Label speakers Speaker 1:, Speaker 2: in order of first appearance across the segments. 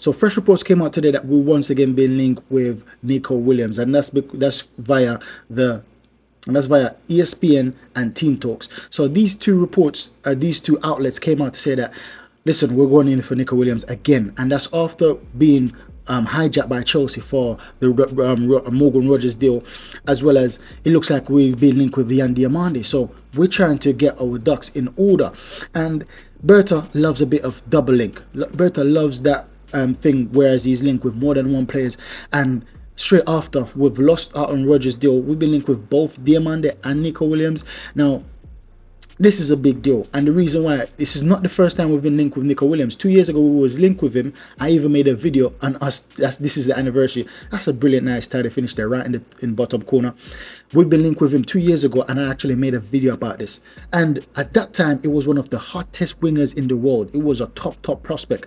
Speaker 1: So fresh reports came out today that we once again been linked with Nico Williams, and that's via ESPN and Team Talks. So these two reports, these two outlets came out to say that, listen, we're going in for Nico Williams again, and that's after being hijacked by Chelsea for the Morgan Rogers deal, as well as it looks like we've been linked with Yan Diamande. So we're trying to get our ducks in order, and Berta loves a bit of double link. Berta loves that thing, whereas he's linked with more than one players. And straight after we've lost out on Rogers deal, we've been linked with both Diamande and Nico Williams. Now this is a big deal, and the reason why, this is not the first time we've been linked with Nico Williams. 2 years ago we was linked with him. I even made a video on us. This is the anniversary. That's a brilliant, nice tidy finish there, right in the bottom corner. We've been linked with him 2 years ago, and I actually made a video about this. And at that time, it was one of the hottest wingers in the world. It was a top prospect.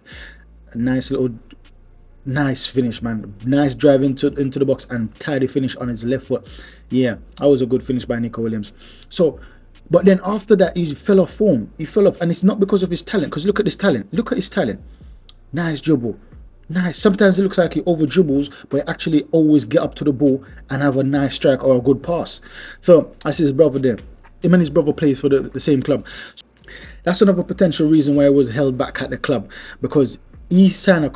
Speaker 1: A nice finish, man. Nice drive into the box and tidy finish on his left foot. Yeah, that was a good finish by Nico Williams. So, but then after that, he fell off form. He fell off, and it's not because of his talent. Because look at his talent. Look at his talent. Nice dribble. Nice. Sometimes it looks like he over dribbles, but he actually always get up to the ball and have a nice strike or a good pass. So I see his brother there. Him and his brother plays for the same club. So that's another potential reason why he was held back at the club, because he signed a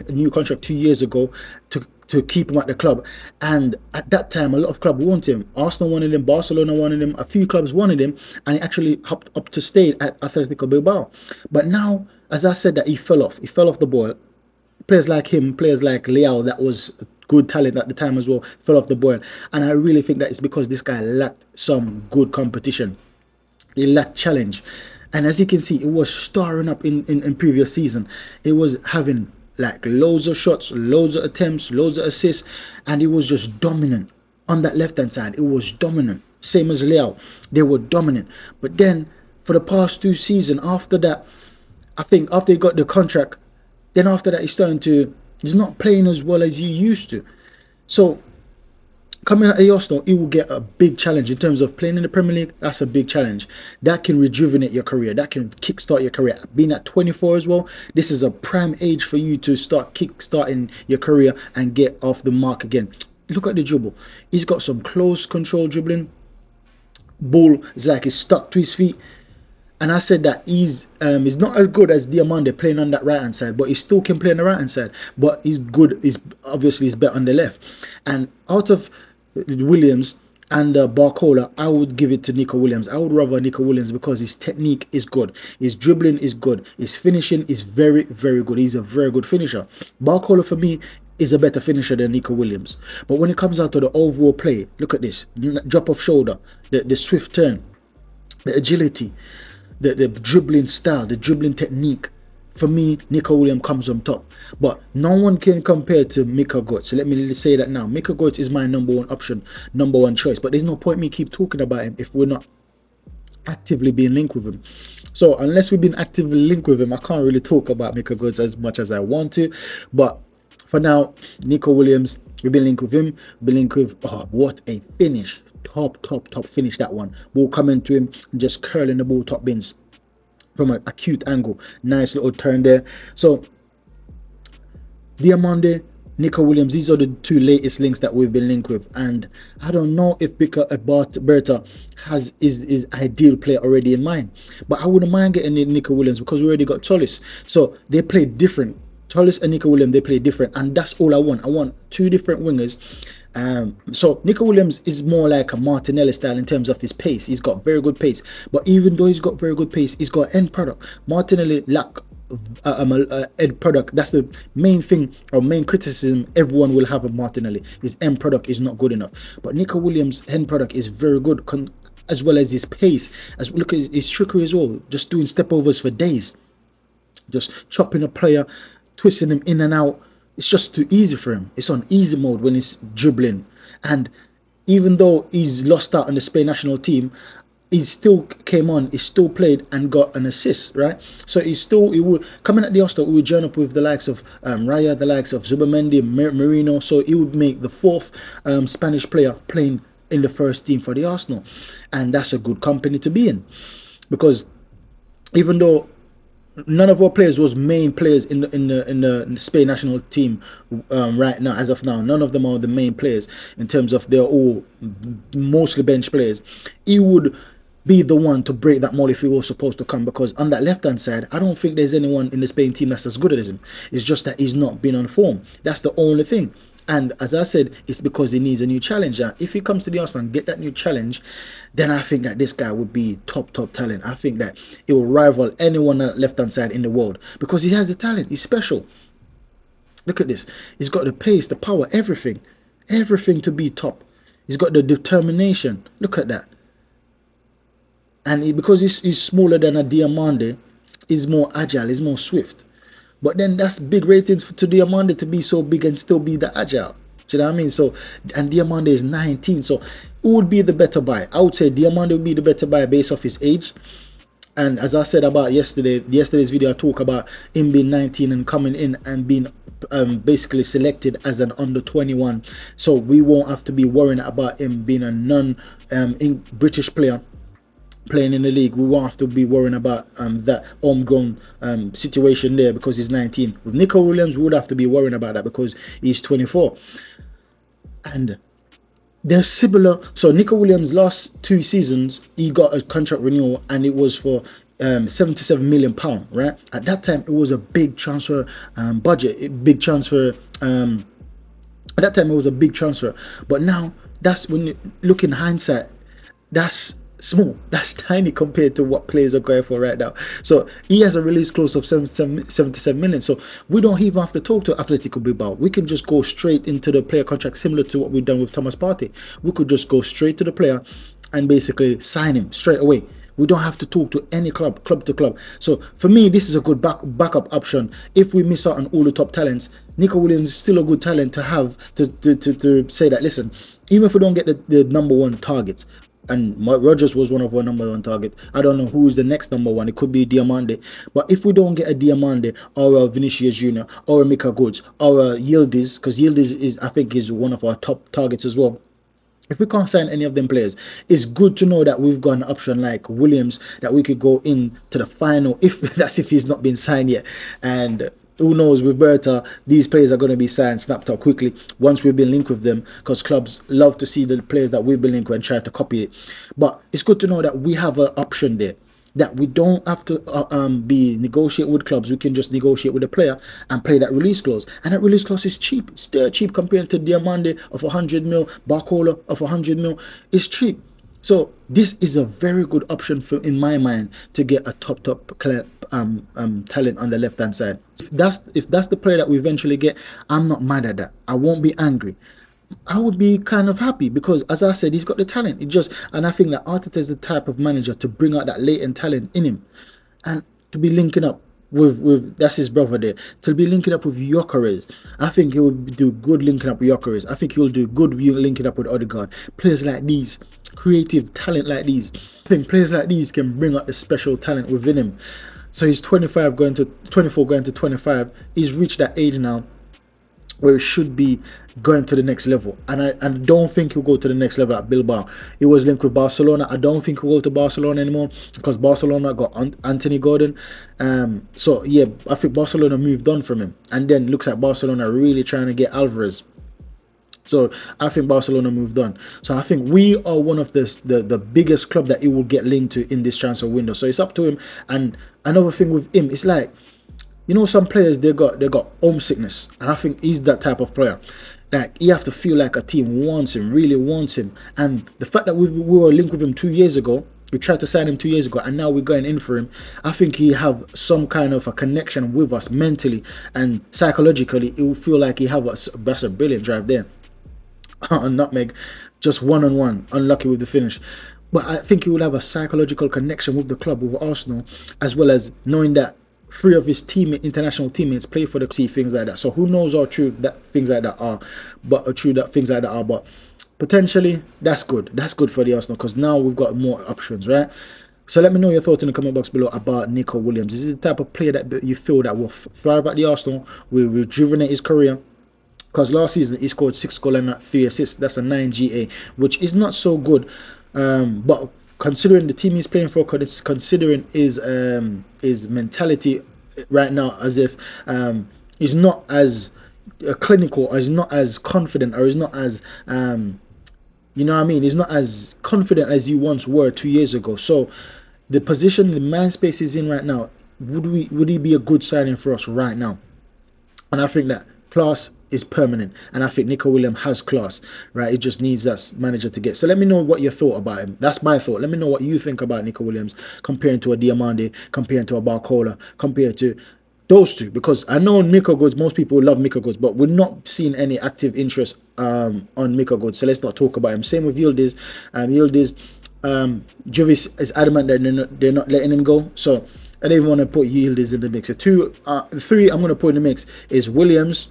Speaker 1: new contract 2 years ago to keep him at the club, and at that time a lot of clubs wanted him. Arsenal wanted him, Barcelona wanted him, a few clubs wanted him, and he actually hopped up to stay at Athletic Bilbao. But now, as I said, that he fell off the ball. Players like him, players like Leao, that was good talent at the time as well, fell off the boil. And I really think that it's because this guy lacked some good competition. He lacked challenge. And as you can see, it was starring up in previous season. It was having like loads of shots, loads of attempts, loads of assists, and it was just dominant on that left-hand side. It was dominant. Same as Leao. They were dominant. But then for the past 2 seasons, after that, I think after he got the contract, then after that he's not playing as well as he used to. So coming at Arsenal, it will get a big challenge in terms of playing in the Premier League. That's a big challenge. That can rejuvenate your career. That can kickstart your career. Being at 24 as well, this is a prime age for you to start kickstarting your career and get off the mark again. Look at the dribble. He's got some close control dribbling. Ball is like he's stuck to his feet. And I said that he's not as good as Diamande playing on that right hand side, but he still can play on the right hand side. But he's good. He's better on the left. And out of Williams and Barcola, I would give it to Nico Williams. I would rather Nico Williams because his technique is good, his dribbling is good, his finishing is very good. He's a very good finisher. Barcola for me is a better finisher than Nico Williams. But when it comes out to the overall play, look at this: drop off shoulder, the swift turn, the agility, the dribbling style, the dribbling technique. For me, Nico Williams comes on top. But no one can compare to Mikel Arteta. So let me say that now. Mikel Arteta is my number one option, number one choice. But there's no point me keep talking about him if we're not actively being linked with him. So unless we've been actively linked with him, I can't really talk about Mikel Arteta as much as I want to. But for now, Nico Williams, we've been linked with him. We've been linked with, oh, what a finish. Top finish, that one. Ball coming to him and just curling the ball top bins from an acute angle. Nice little turn there. So Diamande, Nico Williams, these are the 2 latest links that we've been linked with, and I don't know if Berta has his ideal player already in mind, but I wouldn't mind getting Nico Williams because we already got Tollis. So they play different. Tollis and Nico Williams, they play different, and that's all I want. I want 2 different wingers. So Nico Williams is more like a Martinelli style in terms of his pace. He's got very good pace, but even though he's got very good pace, he's got end product. Martinelli lack end product. That's the main thing or main criticism everyone will have of Martinelli. His end product is not good enough, but Nico Williams' end product is very good, as well as his pace. As look at his trickery as well, just doing step overs for days, just chopping a player, twisting him in and out. It's just too easy for him. It's on easy mode when he's dribbling. And even though he's lost out on the Spain national team, he still came on, he still played and got an assist, right? So he would, coming at the Arsenal, we would join up with the likes of Raya, the likes of Zubamendi, Marino. So he would make the 4th Spanish player playing in the first team for the Arsenal. And that's a good company to be in. Because even though none of our players was main players in the Spain national team right now. As of now, none of them are the main players in terms of they're all mostly bench players. He would be the one to break that mold if he was supposed to come, because on that left hand side, I don't think there's anyone in the Spain team that's as good as him. It's just that he's not been on form. That's the only thing. And as I said, it's because he needs a new challenge. If he comes to the Arsenal and get that new challenge, then I think that this guy would be top talent. I think that he will rival anyone on the left-hand side in the world, because he has the talent. He's special. Look at this. He's got the pace, the power, everything. Everything to be top. He's got the determination. Look at that. And because he's smaller than a Diamande, he's more agile, he's more swift. But then that's big ratings to Diamande to be so big and still be that agile. Do you know what I mean? So, and Diamande is 19. So, who would be the better buy? I would say Diamande would be the better buy based off his age. And as I said about yesterday's video, I talk about him being 19 and coming in and being basically selected as an under 21. So, we won't have to be worrying about him being a non-British player playing in the league. We won't have to be worrying about that homegrown situation there because he's 19. With Nico Williams, we would have to be worrying about that because he's 24. And they're similar. So Nico Williams' last 2 seasons, he got a contract renewal and it was for £77 million, right? At that time, it was a big transfer budget, big transfer. At that time, it was a big transfer. But now, that's when you look in hindsight, that's small, that's tiny compared to what players are going for right now. So he has a release clause of 77 million. So we don't even have to talk to Athletic Bilbao. We can just go straight into the player contract, similar to what we've done with Thomas Partey. We could just go straight to the player and basically sign him straight away. We don't have to talk to any club to club. So for me, this is a good backup option. If we miss out on all the top talents, Nico Williams is still a good talent to have to say that, listen, even if we don't get the number 1 targets, and Rodgers was one of our number 1 target. I don't know who's the next number 1. It could be Diamande. But if we don't get a Diamande or a Vinicius Junior or a Mika Goods or a Yildiz, because Yildiz I think is one of our top targets as well. If we can't sign any of them players, it's good to know that we've got an option like Williams that we could go in to the final, if he's not been signed yet. And who knows, with Berta, these players are going to be signed, snapped up quickly once we've been linked with them, because clubs love to see the players that we've been linked with and try to copy it. But it's good to know that we have an option there, that we don't have to be negotiate with clubs. We can just negotiate with the player and play that release clause. And that release clause is cheap. It's still cheap compared to Diamande of 100 mil, Barcola of 100 mil. It's cheap. So this is a very good option in my mind to get a top talent on the left hand side. If that's the player that we eventually get, I'm not mad at that. I won't be angry. I would be kind of happy because, as I said, he's got the talent. And I think that Arteta is the type of manager to bring out that latent talent in him, and to be linking up with that's his brother there, to be linking up with Gyökeres. I think he will do good linking up with Gyökeres. I think he will do good linking up with Odegaard. Players like these, creative talent like these, I think players like these can bring out the special talent within him. So he's 24 going to 25. He's reached that age now where he should be going to the next level, and I don't think he'll go to the next level at Bilbao. He was linked with Barcelona. I don't think he'll go to Barcelona anymore because Barcelona got Anthony Gordon. So yeah, I think Barcelona moved on from him, and then looks like Barcelona really trying to get Alvarez. So I think Barcelona moved on. So I think we are one of the biggest club that he will get linked to in this transfer window. So it's up to him. And another thing with him, it's like, you know, some players they got homesickness, and I think he's that type of player. Like, you have to feel like a team wants him, really wants him. And the fact that we were linked with him 2 years ago, we tried to sign him 2 years ago, and now we're going in for him. I think he have some kind of a connection with us mentally and psychologically. It will feel like he have that's a brilliant drive there. On nutmeg, just one-on-one, unlucky with the finish. But I think he will have a psychological connection with the club, with Arsenal, as well as knowing that 3 of his international teammates play for the see things like that. So who knows how true that things like that are, but potentially that's good. That's good for the Arsenal, because now we've got more options, right? So let me know your thoughts in the comment box below about Nico Williams. Is he the type of player that you feel that will thrive at the Arsenal, will rejuvenate his career? Because last season he scored 6 goals and 3 assists. That's a 9 GA, which is not so good. But considering the team he's playing for, considering his mentality right now, as if he's not as clinical, or he's not as confident, or he's not as you know what I mean? He's not as confident as you once were 2 years ago. So the position the man space is in right now, would he be a good signing for us right now? And I think that class is permanent, and I think Nico Williams has class, right? It just needs that manager to get. So let me know what your thought about him. That's my thought. Let me know what you think about Nico Williams, comparing to a Diamande, comparing to a Barcola, compared to those two, because I know Miko Goods, most people love Miko Goods, but we're not seeing any active interest on Miko Goods, so let's not talk about him. Same with Yildiz. Juvis is adamant that they're not letting him go, so I don't even want to put Yildiz in the mix. So three I'm going to put in the mix is Williams,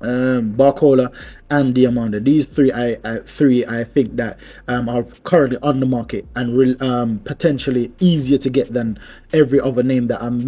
Speaker 1: Barcola, and Diamanda. These three I think that are currently on the market and potentially easier to get than every other name that I'm